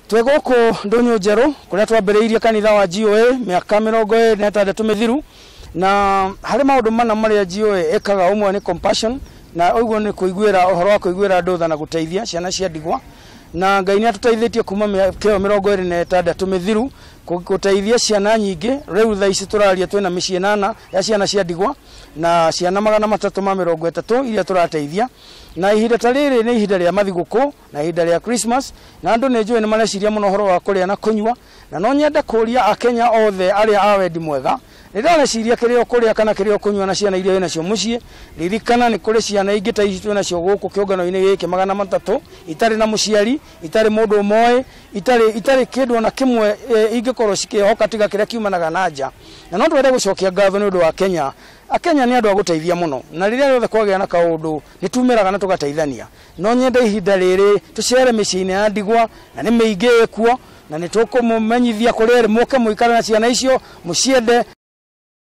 Tweguku Ndunyu Njeru kuria twambiriirie kanitha wa GOA miaka 26 mithiru na hari maundu mana maria GOA ekaga umwe ni compassion na uguo ni kuiguira uhoro wa kuiguira andu tha na guteithia ciana cia ndigwa na Ngai ni atuteithitie kuma miaka 26 mithiru guteithia ciana nyingi. Riu tha ici turaria twina micii 8 ya ciana cia ndigwa na ciana 330 iria turateithia na ihinda ta riri ni ihinda ria mathiguku na ihinda ria Christmas na andu ni njui ni mareciria muno horo wa kuria na kunywa na no nyenda kuria Akenya othe aria awendi mwega ndirareciria kirio kuria kana kirio kunywa na ciana iria wina cio mucii. Riikana ni kuri ciana ingi ta ici twina cio guku kiungano-ini giki 300 itari na muciari itari mundu moe itari kindu na kimwe ingikorwo cikihoka tiga kiria kiumanaga na nja na no twende gucokia ngatho ni undu wa Kenya. Akenya ni andu a guteithia muno na riria rothe kwagia na kaundu ni tumiraga na tugateithania. No nyende ihinda riri tucere micii-ini ya ndigwa na ni miingi kuo na ni tukumumenyithia kuri muke muikara na ciana icio muciende.